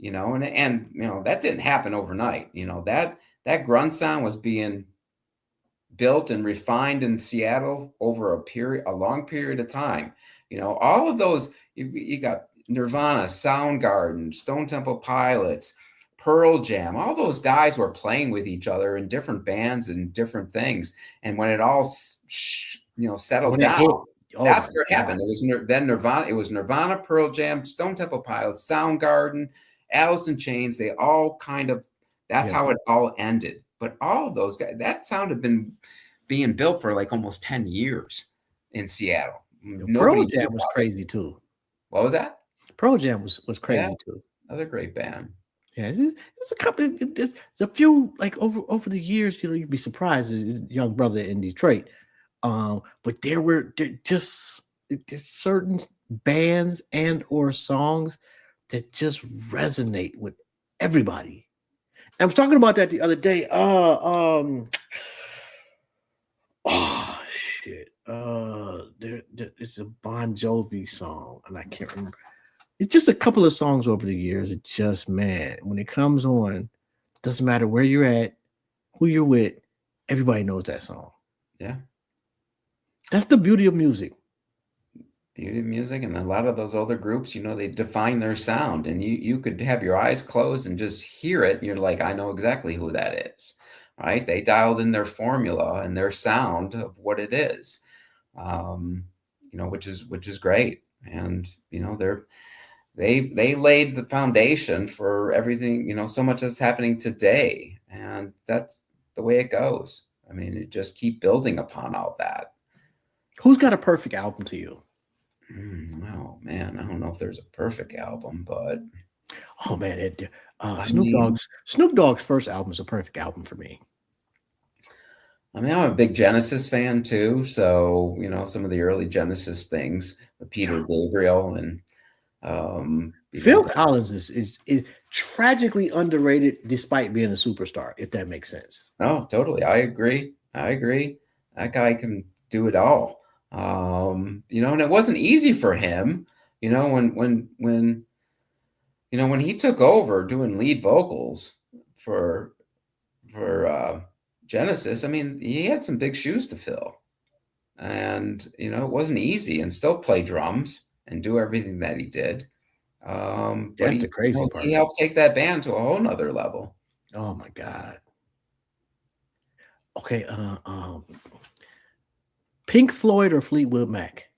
and that didn't happen overnight. That grunge sound was being built and refined in Seattle over a long period of time. All of those, you got Nirvana, Soundgarden, Stone Temple Pilots, Pearl Jam, all those guys were playing with each other in different bands and different things. And when it all, settled down, that's where it happened. It was then Nirvana. It was Nirvana, Pearl Jam, Stone Temple Pilots, Soundgarden, Alice in Chains. They all that's how it all ended. But all of those guys, that sound had been being built for like almost 10 years in Seattle. Pearl Jam was crazy too. What was that? Pearl Jam was Yeah, crazy too. another great band. Yeah, it's a couple. There's a few like over the years. You'd be surprised. As a young brother in Detroit, but there's certain bands and or songs that just resonate with everybody. I was talking about that the other day. Oh shit. It's a Bon Jovi song, and I can't remember. It's just a couple of songs over the years. It just, man, when it comes on, doesn't matter where you're at, who you're with, everybody knows that song. Yeah. That's the beauty of music. Beauty of music, and a lot of those older groups, they define their sound, and you could have your eyes closed and just hear it, and you're like, I know exactly who that is, right? They dialed in their formula and their sound of what it is, which is great, and they laid the foundation for everything, so much that's happening today, and that's the way it goes. I mean, it just keep building upon all that. Who's got a perfect album to you? Oh man, I don't know if there's a perfect album, but oh man, I Snoop mean, Dogg's first album is a perfect album for me. I'm a big Genesis fan too, so some of the early Genesis things with Peter Gabriel and Phil Collins is tragically underrated despite being a superstar, if that makes sense. Oh, totally. I agree. That guy can do it all. And it wasn't easy for him, when he took over doing lead vocals for Genesis. I mean, he had some big shoes to fill, and it wasn't easy, and still play drums and do everything that he did. But That's the crazy part. He helped take that band to a whole nother level. Oh my God. Okay, Pink Floyd or Fleetwood Mac?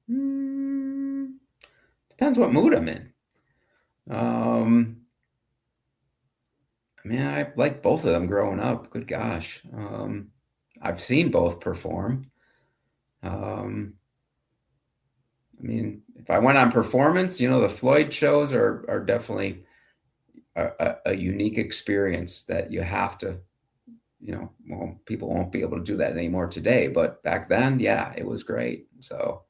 Depends what mood I'm in. Man, I like both of them growing up. Good gosh. I've seen both perform. I mean, if I went on performance, the Floyd shows are definitely a unique experience that you have to, well, people won't be able to do that anymore today, but back then, yeah, it was great. So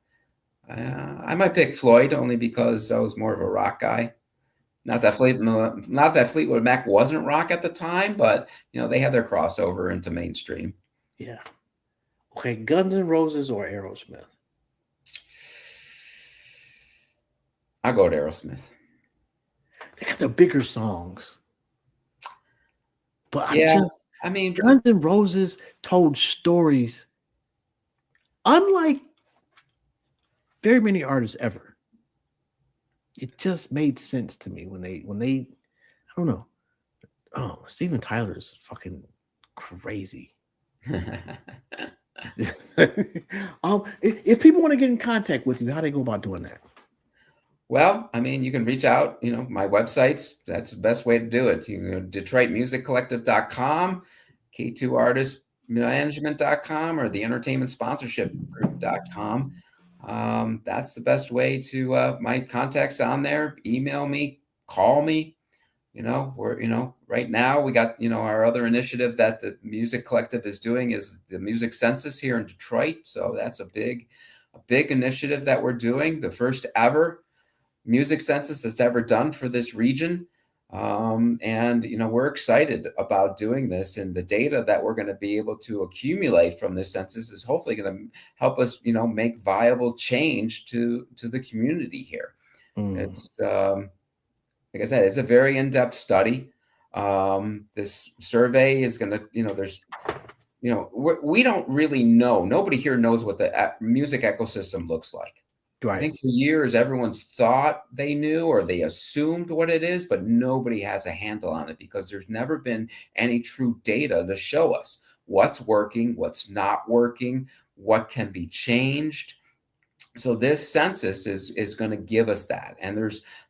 I might pick Floyd only because I was more of a rock guy. Not that Fleetwood Mac wasn't rock at the time, but they had their crossover into mainstream. Yeah. Okay, Guns N' Roses or Aerosmith? I'll go with Aerosmith. They got the bigger songs. But yeah, Guns N' Roses told stories unlike very many artists ever. It just made sense to me when they I don't know. Oh, Steven Tyler is fucking crazy. If people want to get in contact with you, how do they go about doing that? Well, you can reach out, my websites. That's the best way to do it. You can go to DetroitMusicCollective.com, K2ArtistManagement.com, or the EntertainmentSponsorshipGroup.com. That's the best way to my contacts on there. Email me, call me. We're right now we got our other initiative that the Music Collective is doing is the Music Census here in Detroit. So that's a big initiative that we're doing, the first ever music census that's ever done for this region. And we're excited about doing this, and the data that we're going to be able to accumulate from this census is hopefully going to help us make viable change to the community here. It's like I said, it's a very in-depth study. This survey is going to we don't really know, nobody here knows what the music ecosystem looks like. Right. I think for years, everyone's thought they knew or they assumed what it is, but nobody has a handle on it because there's never been any true data to show us what's working, what's not working, what can be changed. So this census is going to give us that. And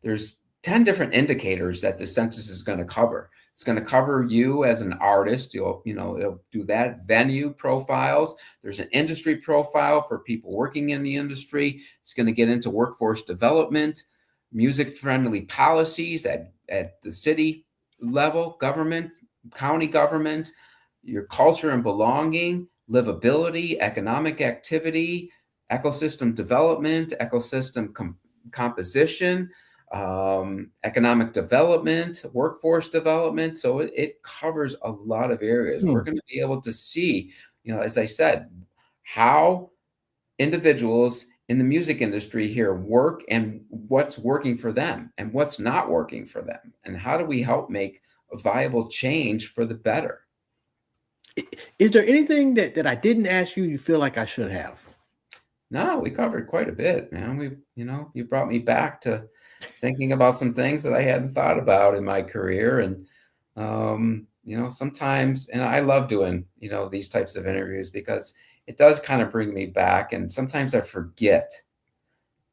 there's 10 different indicators that the census is going to cover. It's going to cover you as an artist. It'll do that. Venue profiles. There's an industry profile for people working in the industry. It's going to get into workforce development, music-friendly policies at the city level, government, county government, your culture and belonging, livability, economic activity, ecosystem development, ecosystem composition, economic development, workforce development. So it covers a lot of areas. We're going to be able to see, as I said, how individuals in the music industry here work and what's working for them and what's not working for them. And how do we help make a viable change for the better? Is there anything that I didn't ask you feel like I should have? No, we covered quite a bit, man. You brought me back to thinking about some things that I hadn't thought about in my career. And, sometimes, and I love doing, these types of interviews because it does kind of bring me back. And sometimes I forget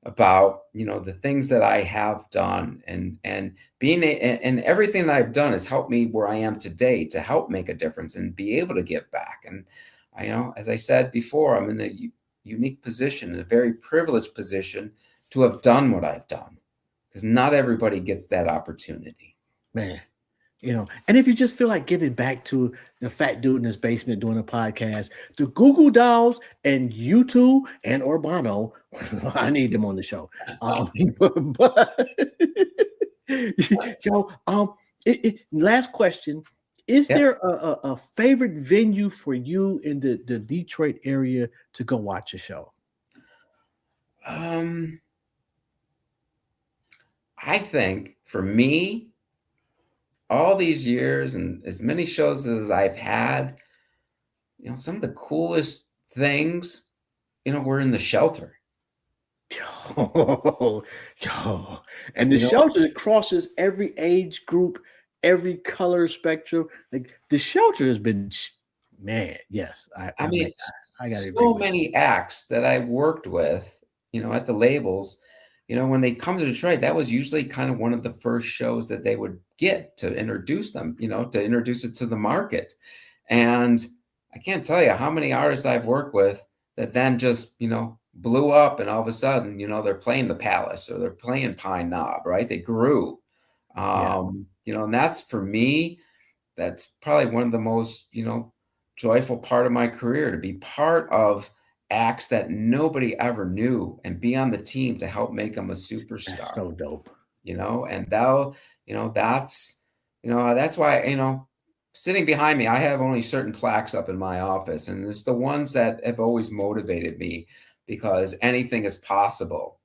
about, the things that I have done and and everything that I've done has helped me where I am today to help make a difference and be able to give back. And as I said before, I'm in a unique position, a very privileged position to have done what I've done, because not everybody gets that opportunity. Man, and if you just feel like giving back to the fat dude in his basement doing a podcast, the Google Dolls and YouTube and Urbano, I need them on the show. Last question. Is there a favorite venue for you in the Detroit area to go watch a show? I think for me, all these years and as many shows as I've had, some of the coolest things, were in the Shelter. And the Shelter crosses every age group, every color spectrum. Like the Shelter has been, man, yes. I got so many acts that I worked with, at the labels. When they come to Detroit, that was usually kind of one of the first shows that they would get to introduce them, to introduce it to the market. And I can't tell you how many artists I've worked with that then just, blew up and all of a sudden, they're playing the Palace or they're playing Pine Knob, right? They grew. And that's for me, that's probably one of the most, joyful part of my career, to be part of acts that nobody ever knew and be on the team to help make them a superstar. That's so dope. And that's why, sitting behind me, I have only certain plaques up in my office, and it's the ones that have always motivated me because anything is possible.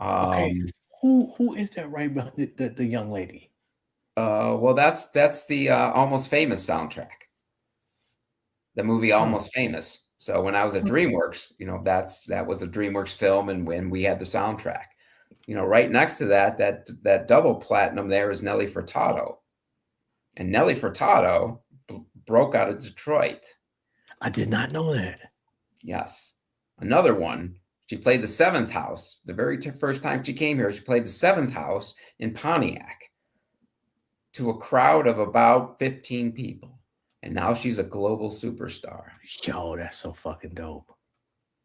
Okay. Who is that right behind the young lady? Well, that's the Almost Famous soundtrack. The movie Almost Famous. So when I was at DreamWorks, that was a DreamWorks film, and when we had the soundtrack, right next to that double platinum there is Nelly Furtado, and Nelly Furtado broke out of Detroit. I did not know that. Yes, another one. She played the Seventh House the very first time she came here. She played the Seventh House in Pontiac to a crowd of about 15 people. And now she's a global superstar. Yo, that's so fucking dope.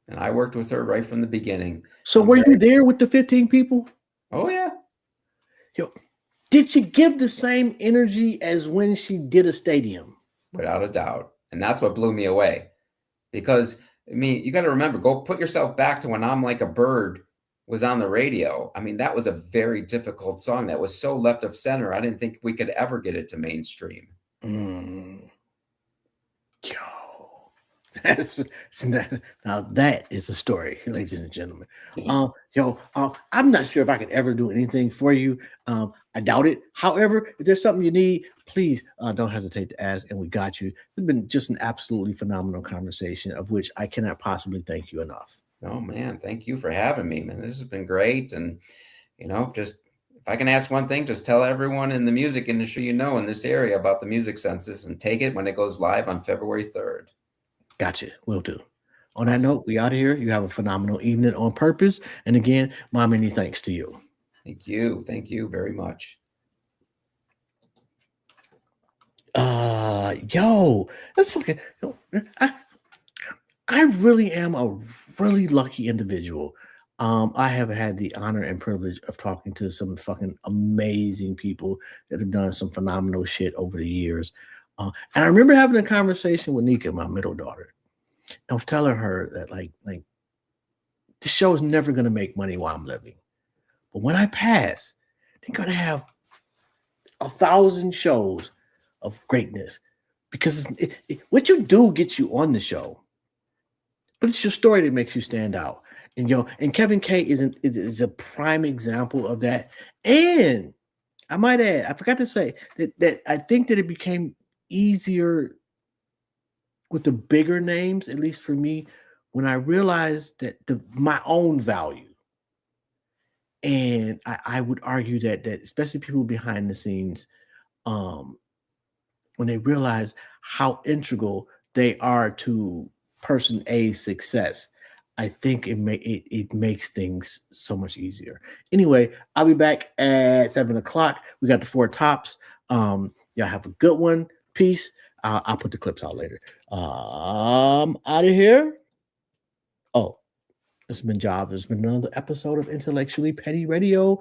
And I worked with her right from the beginning. So were you there with the 15 people? Oh, yeah. Yo, did she give the same energy as when she did a stadium? Without a doubt. And that's what blew me away. Because, you got to remember, go put yourself back to when I'm Like a Bird was on the radio. That was a very difficult song that was so left of center. I didn't think we could ever get it to mainstream. Yo, now that is a story, ladies and gentlemen. I'm not sure if I could ever do anything for you. I doubt it. However, if there's something you need, please don't hesitate to ask, and we got you. It's been just an absolutely phenomenal conversation, of which I cannot possibly thank you enough. Oh man, thank you for having me, man. This has been great, and just if I can ask one thing, just tell everyone in the music industry in this area about the music census and take it when it goes live on February 3rd. Gotcha. Will do. On that note, we out of here. You have a phenomenal evening on purpose. And again, my many thanks to you. Thank you. Thank you very much. Yo, that's fucking. I really am a really lucky individual. I have had the honor and privilege of talking to some fucking amazing people that have done some phenomenal shit over the years. And I remember having a conversation with Nika, my middle daughter. I was telling her that like the show is never gonna make money while I'm living. But when I pass, they're gonna have 1,000 shows of greatness because what you do gets you on the show, but it's your story that makes you stand out. And Kevin K is a prime example of that. And I might add, I forgot to say that I think that it became easier with the bigger names, at least for me, when I realized that my own value. And I would argue that especially people behind the scenes, um, when they realize how integral they are to person A's success, I think it makes things so much easier. Anyway, I'll be back at 7 o'clock. We got the four tops. Y'all have a good one. Peace. I'll put the clips out later. Out of here. Oh, this has been Job. There's been another episode of Intellectually Petty Radio.